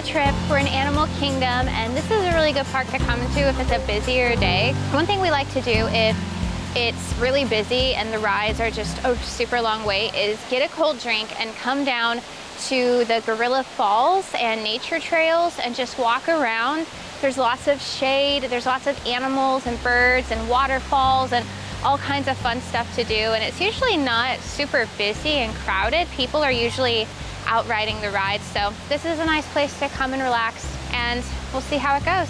trip. We're in Animal Kingdom, and this is a really good park to come to if it's a busier day. One thing we like to do if it's really busy and the rides are just a super long wait is get a cold drink and come down to the Gorilla Falls and nature trails and just walk around. There's lots of shade, there's lots of animals and birds and waterfalls and all kinds of fun stuff to do, and it's usually not super busy and crowded. People are usually out riding the rides, so this is a nice place to come and relax, and we'll see how it goes.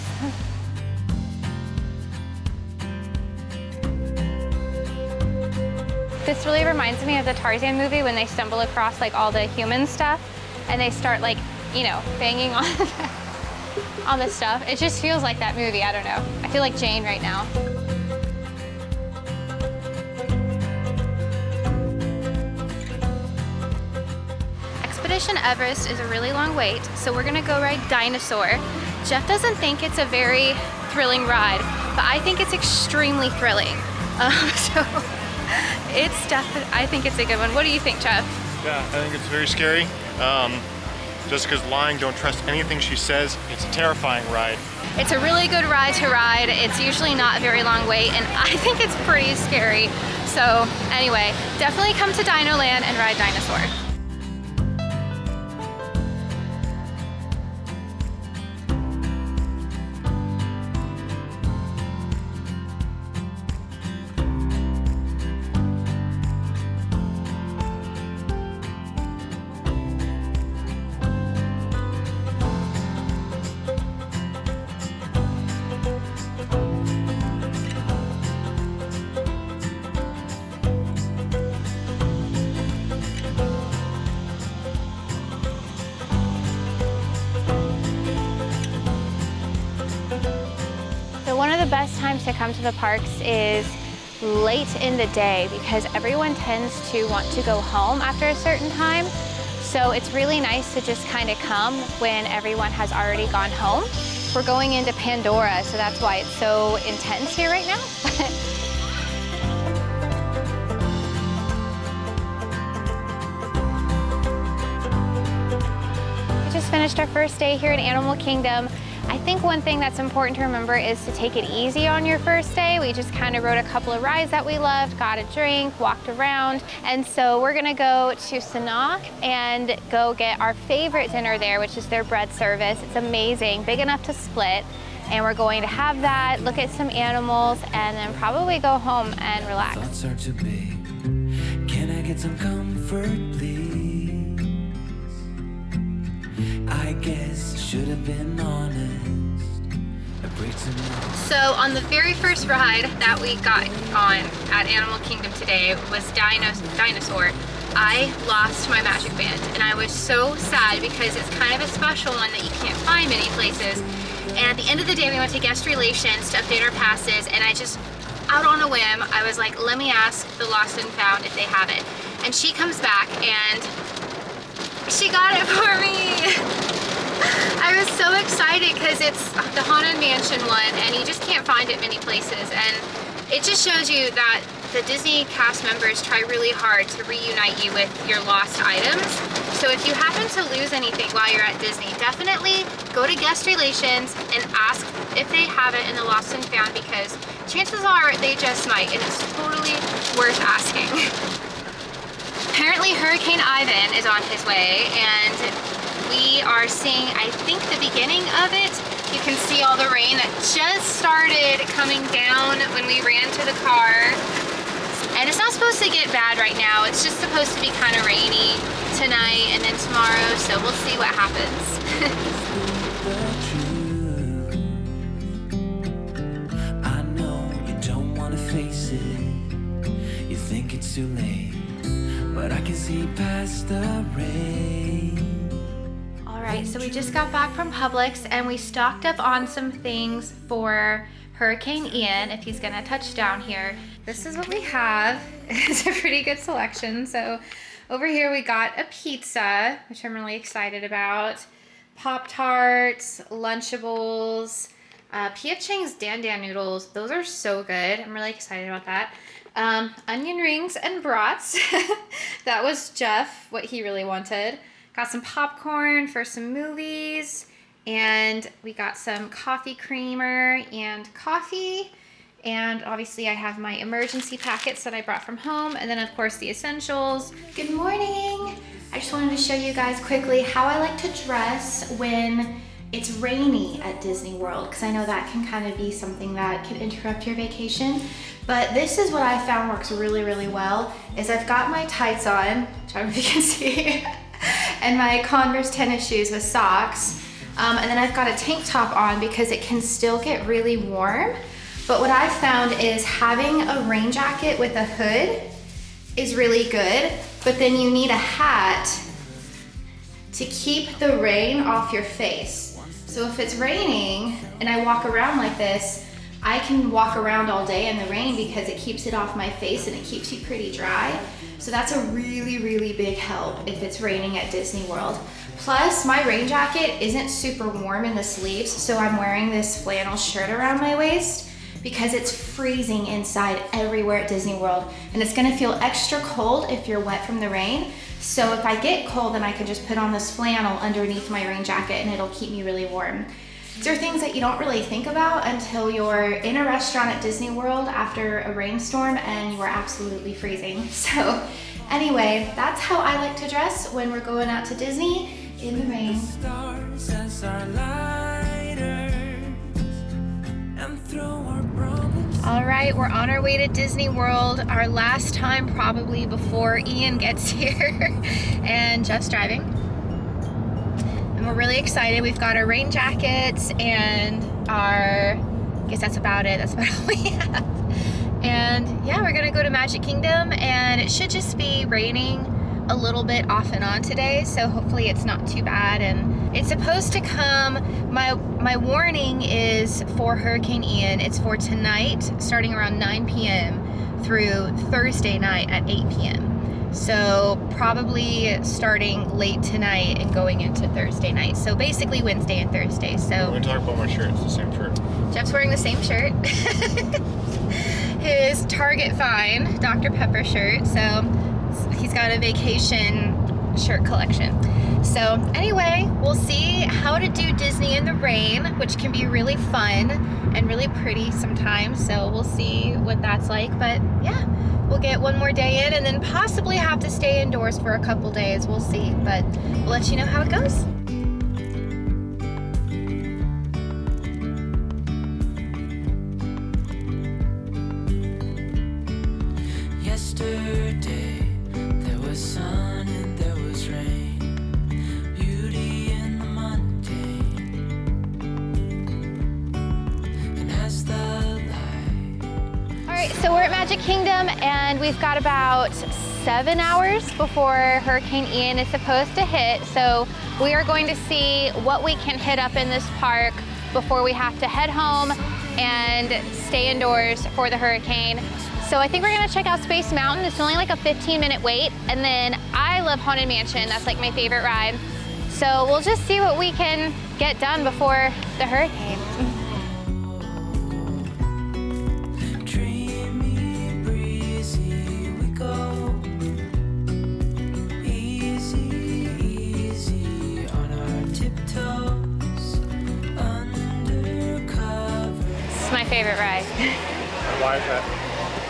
This really reminds me of the Tarzan movie when they stumble across like all the human stuff and they start like, you know, banging on the stuff. It just feels like that movie, I don't know. I feel like Jane right now. Expedition Everest is a really long wait, so we're gonna go ride Dinosaur. Jeff doesn't think it's a very thrilling ride, but I think it's extremely thrilling. I think it's a good one. What do you think, Jeff? Yeah, I think it's very scary. Just because lying, don't trust anything she says. It's a terrifying ride. It's a really good ride to ride. It's usually not a very long wait, and I think it's pretty scary. So anyway, definitely come to Dino Land and ride Dinosaur. One of the best times to come to the parks is late in the day because everyone tends to want to go home after a certain time. So it's really nice to just kind of come when everyone has already gone home. We're going into Pandora, so that's why it's so intense here right now. We just finished our first day here at Animal Kingdom. I think one thing that's important to remember is to take it easy on your first day. We just kind of rode a couple of rides that we loved, got a drink, walked around. And so we're gonna go to Sanok and go get our favorite dinner there, which is their bread service. It's amazing, big enough to split. And we're going to have that, look at some animals, and then probably go home and relax. Thoughts are too big. Can I get some comfort, please? I guess I should have been honest. So on the very first ride that we got on at Animal Kingdom today was Dinosaur. I lost my magic band and I was so sad because it's kind of a special one that you can't find many places. And at the end of the day, we went to guest relations to update our passes, and I just, out on a whim, I was like, let me ask the lost and found if they have it. And she comes back and she got it for me. I was so excited because it's the Haunted Mansion one and you just can't find it many places, and it just shows you that the Disney cast members try really hard to reunite you with your lost items. So if you happen to lose anything while you're at Disney, definitely go to guest relations and ask if they have it in the lost and found, because chances are they just might, and it's totally worth asking. Apparently Hurricane Ivan is on his way, and we are seeing, I think, the beginning of it. You can see all the rain that just started coming down when we ran to the car. And it's not supposed to get bad right now. It's just supposed to be kind of rainy tonight and then tomorrow, so we'll see what happens. I know you don't want to face it. You think it's too late, but I can see past the rain. Alright, so we just got back from Publix and we stocked up on some things for Hurricane Ian if he's gonna touch down here. This is what we have. It's a pretty good selection. So over here we got a pizza, which I'm really excited about. Pop-Tarts, Lunchables, P.F. Chang's Dan Dan noodles. Those are so good. I'm really excited about that. Onion rings and brats. That was Jeff, what he really wanted. Got some popcorn for some movies. And we got some coffee creamer and coffee. And obviously I have my emergency packets that I brought from home. And then of course the essentials. Good morning. I just wanted to show you guys quickly how I like to dress when it's rainy at Disney World, because I know that can kind of be something that can interrupt your vacation. But this is what I found works really, really well, is I've got my tights on, I don't know if you can see, and my Converse tennis shoes with socks. And then I've got a tank top on because it can still get really warm. But what I found is having a rain jacket with a hood is really good, but then you need a hat to keep the rain off your face. So if it's raining and I walk around like this, I can walk around all day in the rain because it keeps it off my face and it keeps you pretty dry. So that's a really, really big help if it's raining at Disney World. Plus, my rain jacket isn't super warm in the sleeves, so I'm wearing this flannel shirt around my waist because it's freezing inside everywhere at Disney World. And it's gonna feel extra cold if you're wet from the rain. So if I get cold, then I can just put on this flannel underneath my rain jacket and it'll keep me really warm. These are things that you don't really think about until you're in a restaurant at Disney World after a rainstorm and you are absolutely freezing. So anyway, that's how I like to dress when we're going out to Disney in the rain. All right, we're on our way to Disney World, our last time probably before Ian gets here and Jeff's driving. And we're really excited. We've got our rain jackets and our, I guess that's about it. That's about all we have. And yeah, we're gonna go to Magic Kingdom and it should just be raining a little bit off and on today. So hopefully it's not too bad. And it's supposed to come, my warning is for Hurricane Ian. It's for tonight, starting around 9 p.m. through Thursday night at 8 p.m. So probably starting late tonight and going into Thursday night. So basically Wednesday and Thursday. So We're gonna talk about my shirt. It's the same shirt. Jeff's wearing the same shirt. His Target Find Dr. Pepper shirt. So he's got a vacation shirt collection. So anyway, we'll see how to do Disney in the rain, which can be really fun and really pretty sometimes. So we'll see what that's like. But yeah, we'll get one more day in and then possibly have to stay indoors for a couple days. We'll see, but we'll let you know how it goes. Yesterday there was sun and there was rain, beauty in the mundane, and as the light. All right, so we're at Magic Kingdom and we've got about 7 hours before Hurricane Ian is supposed to hit. So we are going to see what we can hit up in this park before we have to head home and stay indoors for the hurricane. So I think we're gonna check out Space Mountain. It's only like a 15-minute wait. And then I love Haunted Mansion. That's like my favorite ride. So we'll just see what we can get done before the hurricane. Dreamy, breezy, we go. Easy, easy on our tiptoes, undercover. This is my favorite ride. Why is that?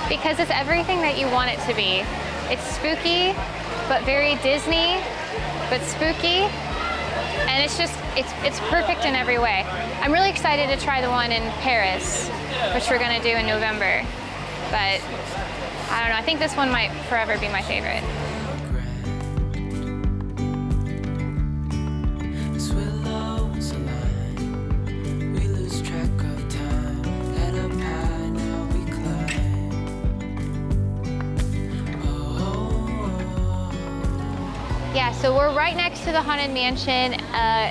Because it's everything that you want it to be. It's spooky, but very Disney, but spooky. And it's just, it's perfect in every way. I'm really excited to try the one in Paris, which we're gonna do in November. But I don't know, I think this one might forever be my favorite. As willows align, we lose track of time. Head up high, now we climb. Yeah, so we're right next to the Haunted Mansion.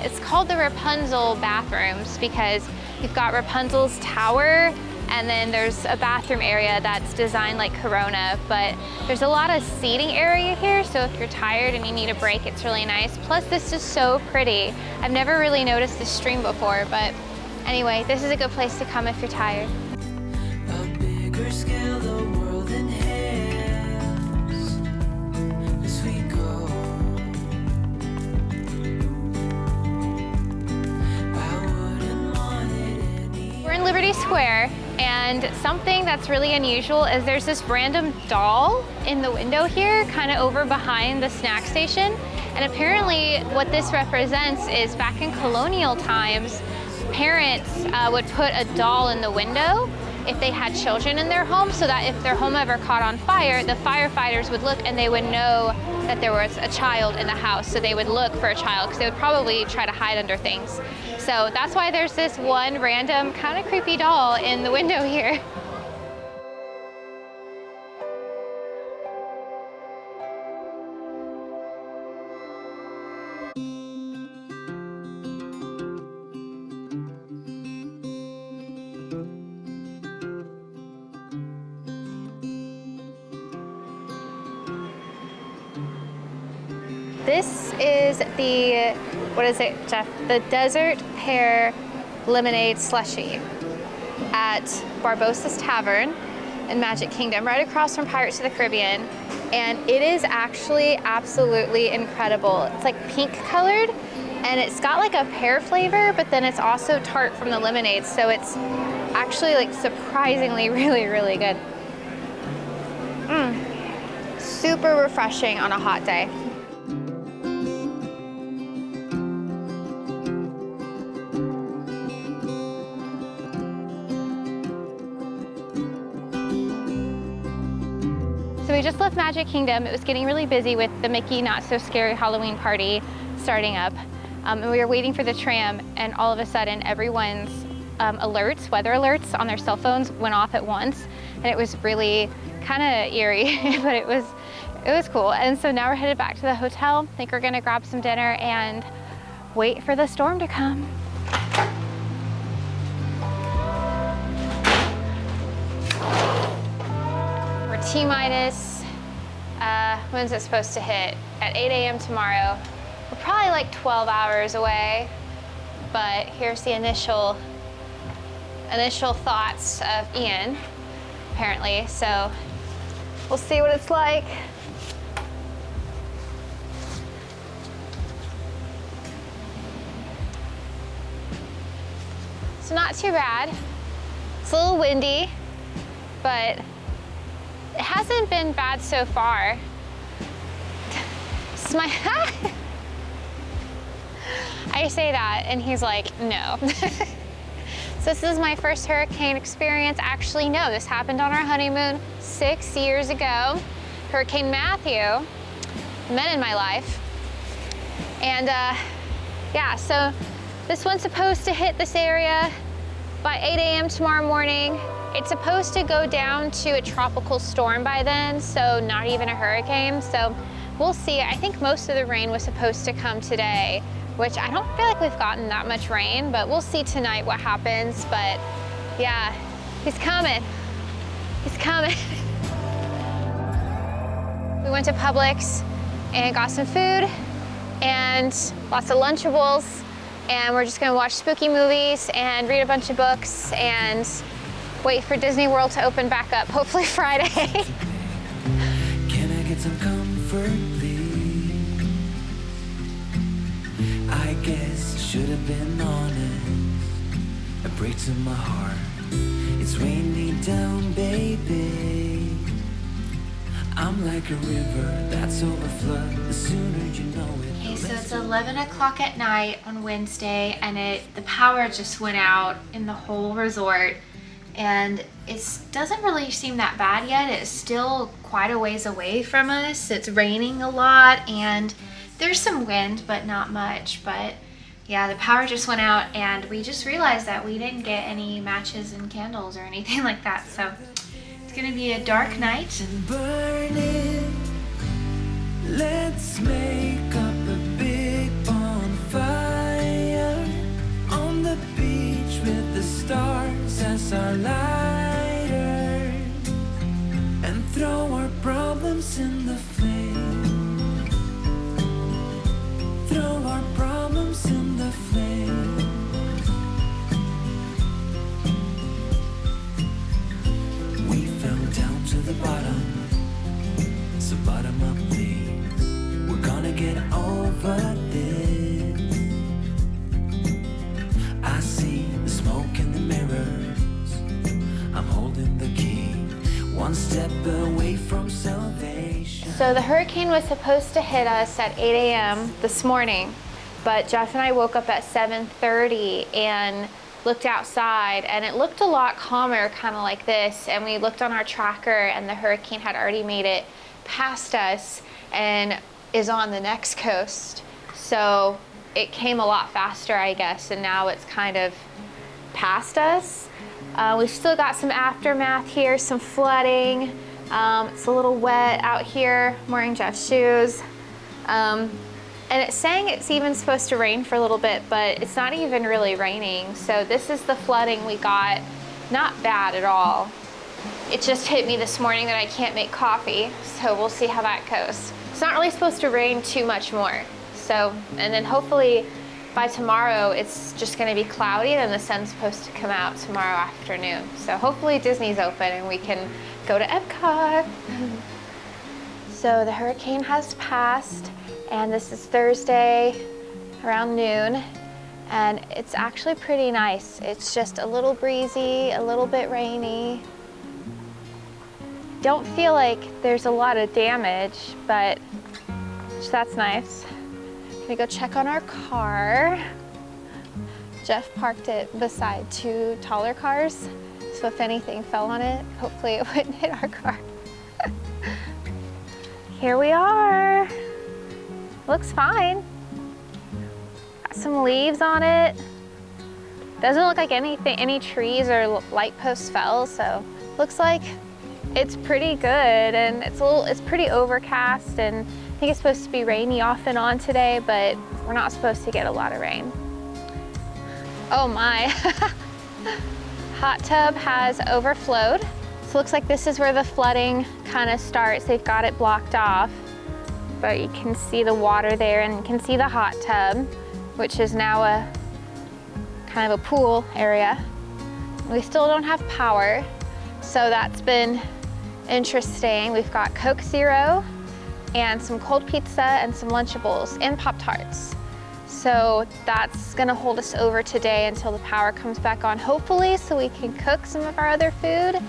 It's called the Rapunzel bathrooms because you've got Rapunzel's tower and then there's a bathroom area that's designed like Corona, but there's a lot of seating area here, so if you're tired and you need a break, it's really nice. Plus, this is so pretty. I've never really noticed this stream before, but anyway, this is a good place to come if you're tired. A bigger scale, the world inhales as we go. square, and something that's really unusual is there's this random doll in the window here, kind of over behind the snack station. And apparently what this represents is back in colonial times, parents would put a doll in the window if they had children in their home, so that if their home ever caught on fire, the firefighters would look and they would know that there was a child in the house. So they would look for a child because they would probably try to hide under things. So that's why there's this one random kind of creepy doll in the window here. This is the, what is it, Jeff? The Desert Pear Lemonade Slushie at Barbossa's Tavern in Magic Kingdom, right across from Pirates of the Caribbean. And it is actually absolutely incredible. It's like pink colored, and it's got like a pear flavor, but then it's also tart from the lemonade. So it's actually like surprisingly really, really good. Super refreshing on a hot day. So we just left Magic Kingdom. It was getting really busy with the Mickey Not So Scary Halloween party starting up. And we were waiting for the tram, and all of a sudden everyone's alerts, weather alerts on their cell phones went off at once. And it was really kind of eerie, but it was cool. And so now we're headed back to the hotel. I think we're gonna grab some dinner and wait for the storm to come. We're T-minus, when's it supposed to hit? At 8 a.m. tomorrow. We're probably like 12 hours away, but here's the initial thoughts of Ian, apparently. So we'll see what it's like. So not too bad. It's a little windy, but it hasn't been bad so far. It's my I say that and he's like, no. So this is my first hurricane experience. Actually, no, this happened on our honeymoon 6 years ago. Hurricane Matthew, men in my life. And yeah, so this one's supposed to hit this area by 8 a.m. tomorrow morning. It's supposed to go down to a tropical storm by then, so not even a hurricane. So we'll see. I think most of the rain was supposed to come today, which I don't feel like we've gotten that much rain, but we'll see tonight what happens. But yeah, he's coming. He's coming. We went to Publix and got some food and lots of Lunchables, and we're just gonna watch spooky movies and read a bunch of books and wait for Disney World to open back up, hopefully Friday. Can I get some comfort, please? I guess I should have been honest. It breaks in my heart. It's raining down, baby. I'm like a river that's overflowed. The sooner you know it. Okay, so it's 11 o'clock at night on Wednesday, and the power just went out in the whole resort. And it doesn't really seem that bad yet. It's still quite a ways away from us. It's raining a lot and there's some wind, but not much. But yeah, the power just went out, and we just realized that we didn't get any matches and candles or anything like that. So it's gonna be a dark night. And burn it. Let's make up a big bonfire on the beach with the stars as our lighter, and throw our problems in the flame. Throw our problems in the flame. We fell down to the bottom, so bottom up please. We're gonna get over this. I see the smoke in the mirrors. I'm holding the key, one step away from salvation. So the hurricane was supposed to hit us at 8 a.m. this morning, but Jeff and I woke up at 7:30 and looked outside, and it looked a lot calmer, kind of like this, and we looked on our tracker and the hurricane had already made it past us and is on the next coast. So it came a lot faster, I guess, and now it's kind of past us. We've still got some aftermath here, some flooding. It's a little wet out here. I'm wearing Jeff's shoes. And it's saying it's even supposed to rain for a little bit, but it's not even really raining. So this is the flooding we got. Not bad at all. It just hit me this morning that I can't make coffee, so we'll see how that goes. It's not really supposed to rain too much more. So, and then hopefully by tomorrow it's just gonna be cloudy and the sun's supposed to come out tomorrow afternoon. So hopefully Disney's open and we can go to Epcot. So the hurricane has passed, and this is Thursday around noon, and it's actually pretty nice. It's just a little breezy, a little bit rainy. Don't feel like there's a lot of damage, but that's nice. Gonna go check on our car. Jeff parked it beside two taller cars, so if anything fell on it, hopefully it wouldn't hit our car. Here we are. Looks fine. Got some leaves on it. Doesn't look like any trees or light posts fell, so looks like it's pretty good, and it's pretty overcast, and I think it's supposed to be rainy off and on today, but we're not supposed to get a lot of rain. Oh my. Hot tub has overflowed. So it looks like this is where the flooding kind of starts. They've got it blocked off, but you can see the water there, and you can see the hot tub, which is now a kind of a pool area. We still don't have power, so that's been interesting. We've got Coke Zero and some cold pizza and some Lunchables and Pop-Tarts. So that's gonna hold us over today until the power comes back on, hopefully, so we can cook some of our other food.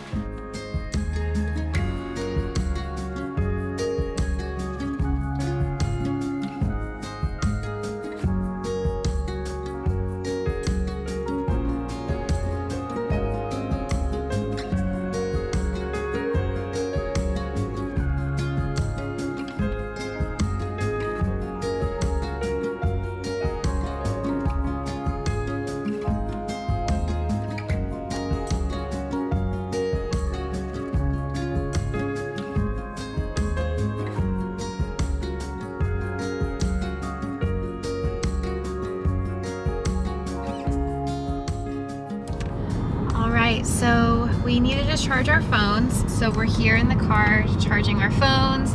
So we needed to charge our phones, so we're here in the car charging our phones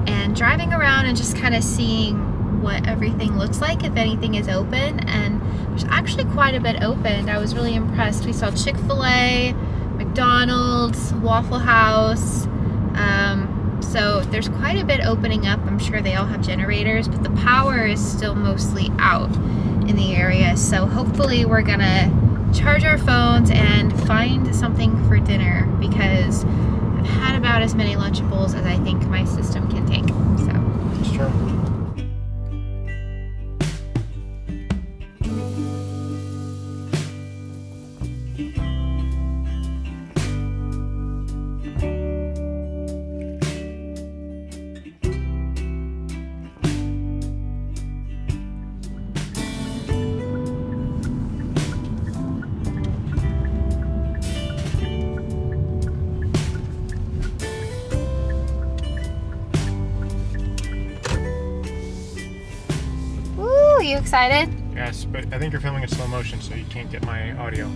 and driving around and just kind of seeing what everything looks like, if anything is open, and there's actually quite a bit open. I was really impressed. We saw Chick-fil-A, McDonald's, Waffle House, so there's quite a bit opening up. I'm sure they all have generators, but the power is still mostly out in the area, so hopefully we're gonna charge our phones and find something for dinner, because I've had about as many Lunchables as I think my system can take. So It's true. you excited? Yes, but I think you're filming in slow motion, so you can't get my audio.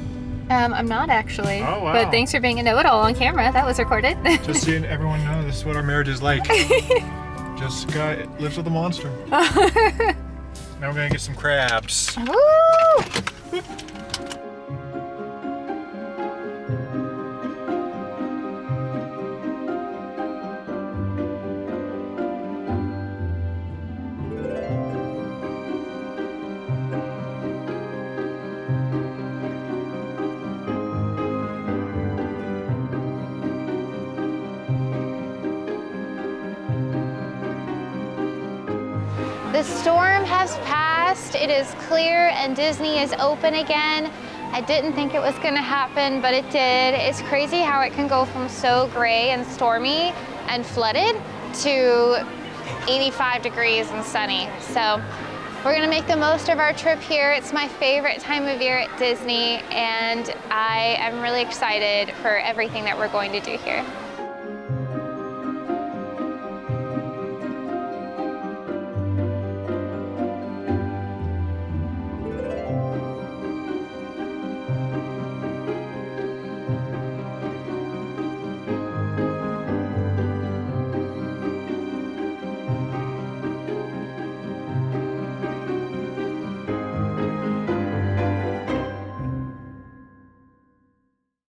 I'm not actually. Oh, wow. But thanks for being a know-it-all on camera. That was recorded. Just so everyone know, this is what our marriage is like. Jessica lives with a monster. Now we're gonna get some crabs. Woo! The storm has passed, it is clear, and Disney is open again. I didn't think it was gonna happen, but it did. It's crazy how it can go from so gray and stormy and flooded to 85 degrees and sunny. So we're gonna make the most of our trip here. It's my favorite time of year at Disney, and I am really excited for everything that we're going to do here.